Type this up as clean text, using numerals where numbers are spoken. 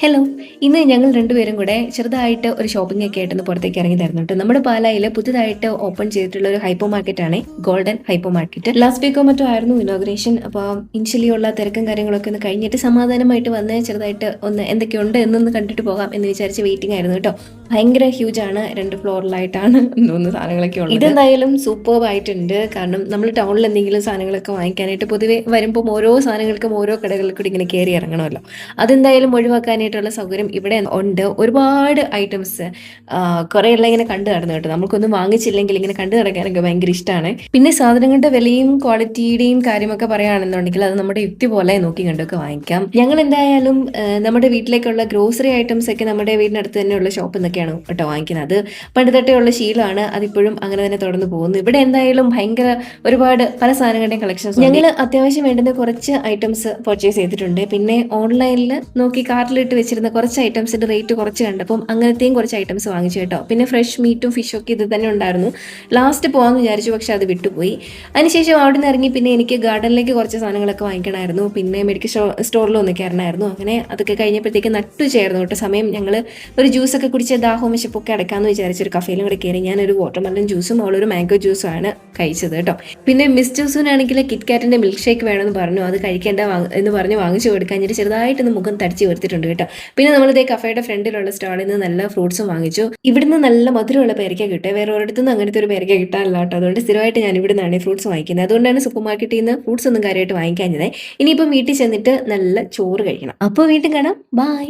Hello. ഇന്ന് ഞങ്ങൾ രണ്ടുപേരും കൂടെ ചെറുതായിട്ട് ഒരു ഷോപ്പിംഗ് ഒക്കെ ആയിട്ടൊന്ന് പുറത്തേക്ക് ഇറങ്ങിയതായിരുന്നു കേട്ടോ. നമ്മുടെ പാലായിൽ പുതുതായിട്ട് ഓപ്പൺ ചെയ്തിട്ടുള്ള ഒരു ഹൈപ്പർ മാർക്കറ്റാണ് ഗോൾഡൻ ഹൈപ്പർ മാർക്കറ്റ്. ലാസ്റ്റ് വീക്കോ മറ്റോ ആയിരുന്നു ഇനോഗ്രേഷൻ. അപ്പോൾ ഇനിഷ്യലി ഉള്ള തിരക്കും കാര്യങ്ങളൊക്കെ ഒന്ന് കഴിഞ്ഞിട്ട് സമാധാനമായിട്ട് വന്ന് ചെറുതായിട്ട് ഒന്ന് എന്തൊക്കെയുണ്ട് എന്നൊന്ന് കണ്ടിട്ട് പോകാം എന്ന് വിചാരിച്ച് വെയിറ്റിംഗ് ആയിരുന്നു കേട്ടോ. ഭയങ്കര ഹ്യൂജ് ആണ്, 2 ഫ്ലോറിലായിട്ടാണ് തോന്നുന്നു സാധനങ്ങളൊക്കെ ഉള്ളത്. ഇതെന്തായാലും സൂപ്പർബ് ആയിട്ടുണ്ട്. കാരണം നമ്മൾ ടൗണിൽ എന്തെങ്കിലും സാധനങ്ങളൊക്കെ വാങ്ങിക്കാനായിട്ട് പൊതുവെ വരുമ്പോൾ ഓരോ സാധനങ്ങൾക്കും ഓരോ കടകളിൽ കൂടി ഇങ്ങനെ കയറി ഇറങ്ങണമല്ലോ. അതെന്തായാലും ഒഴിവാക്കാനായിട്ടുള്ള സൗകര്യം ഇവിടെ ഉണ്ട്. ഒരുപാട് ഐറ്റംസ് കുറേ എല്ലാം ഇങ്ങനെ കണ്ടു നടന്നു കേട്ടോ. നമുക്കൊന്നും വാങ്ങിച്ചില്ലെങ്കിൽ ഇങ്ങനെ കണ്ടു നടക്കാനൊക്കെ ഭയങ്കര ഇഷ്ടമാണ്. പിന്നെ സാധനങ്ങളുടെ വിലയും ക്വാളിറ്റിയുടെയും കാര്യമൊക്കെ പറയുകയാണെന്നുണ്ടെങ്കിൽ അത് നമ്മുടെ യുക്തി പോലെ നോക്കി കണ്ടൊക്കെ വാങ്ങിക്കാം. ഞങ്ങൾ എന്തായാലും നമ്മുടെ വീട്ടിലേക്കുള്ള ഗ്രോസറി ഐറ്റംസ് ഒക്കെ നമ്മുടെ വീടിനടുത്ത് തന്നെയുള്ള ഷോപ്പിൽ നിന്നൊക്കെയാണ് കേട്ടോ വാങ്ങിക്കുന്നത്. അത് പണ്ട് തൊട്ടേ ഉള്ള ശീലമാണ്. അതിപ്പോഴും അങ്ങനെ തന്നെ തുടർന്ന് പോകുന്നു. ഇവിടെ എന്തായാലും ഭയങ്കര ഒരുപാട് പല സാധനങ്ങളുടെയും കളക്ഷൻസ്. ഞങ്ങൾ അത്യാവശ്യം വേണ്ടുന്ന കുറച്ച് ഐറ്റംസ് പർച്ചേസ് ചെയ്തിട്ടുണ്ട്. പിന്നെ ഓൺലൈനിൽ നോക്കി കാർട്ടിലിട്ട് വെച്ചിരുന്ന കുറച്ച് ഐറ്റംസിന്റെ റേറ്റ് കുറച്ച് കണ്ടപ്പം അങ്ങനത്തെയും കുറച്ച് ഐറ്റംസ് വാങ്ങിച്ചു കേട്ടോ. പിന്നെ ഫ്രഷ് മീറ്റും ഫിഷും ഒക്കെ ഇത് തന്നെ ഉണ്ടായിരുന്നു. ലാസ്റ്റ് പോകാമെന്ന് വിചാരിച്ചു, പക്ഷെ അത് വിട്ടുപോയി. അതിനുശേഷം അവിടെ നിന്ന് ഇറങ്ങി പിന്നെ എനിക്ക് ഗാർഡനിലേക്ക് കുറച്ച് സാധനങ്ങളൊക്കെ വാങ്ങിക്കണമായിരുന്നു. പിന്നെ മെഡിക്കൽ സ്റ്റോറിൽ ഒന്ന് കയറണമായിരുന്നു. അങ്ങനെ അതൊക്കെ കഴിഞ്ഞപ്പോഴത്തേക്ക് നട്ടു ചേർന്നു കേട്ടോ സമയം. ഞങ്ങൾ ഒരു ജ്യൂസൊക്കെ കുടിച്ച് ദാഹവും വിശപ്പൊക്കെ അടക്കാമെന്ന് വിചാരിച്ചൊരു കഫേയിലും കൂടെ കയറി. ഞാനൊരു വാട്ടർമെലൺ ജ്യൂസും അവളൊരു മാംഗോ ജ്യൂസുമാണ് കഴിച്ചത് കേട്ടോ. പിന്നെ മിസ് ജ്യൂസിനാണെങ്കിൽ കിറ്റ്കാറ്റിന്റെ മിൽക്ക് ഷേക്ക് വേണമെന്ന് പറഞ്ഞു. അത് കഴിക്കേണ്ട എന്ന് പറഞ്ഞ് വാങ്ങിച്ചു കൊടുക്കാൻ ചെറുതായിട്ടൊന്ന് മുഖം തടിച്ച് വരുത്തിയിട്ടുണ്ട് കേട്ടോ. പിന്നെ നമ്മളിതേ കഫേയുടെ ഫ്രണ്ടിലുള്ള സ്റ്റാളിൽ നിന്ന് നല്ല ഫ്രൂട്ട്സും വാങ്ങിച്ചു. ഇവിടുന്ന് നല്ല മധുരമുള്ള പേരയ്ക്ക കിട്ടുക. വേറെ ഒരിടത്തുനിന്ന് അങ്ങനത്തെ ഒരു പേരയ്ക്ക കിട്ടാനില്ല കേട്ടോ. അതുകൊണ്ട് സ്ഥിരമായിട്ട് ഞാൻ ഇവിടെ നിന്നാണ് ഫ്രൂട്ട്സ് വാങ്ങിക്കുന്നത്. അതുകൊണ്ടാണ് സൂപ്പർ മാർക്കറ്റിൽ നിന്ന് ഫ്രൂട്ട്സ് ഒന്നും കാര്യമായിട്ട് വാങ്ങിക്കാഞ്ഞത്. ഇനിയിപ്പം വീട്ടിൽ ചെന്നിട്ട് നല്ല ചോറ് കഴിക്കണം. അപ്പോൾ വീട്ടിൽ കാണാം. ബൈ.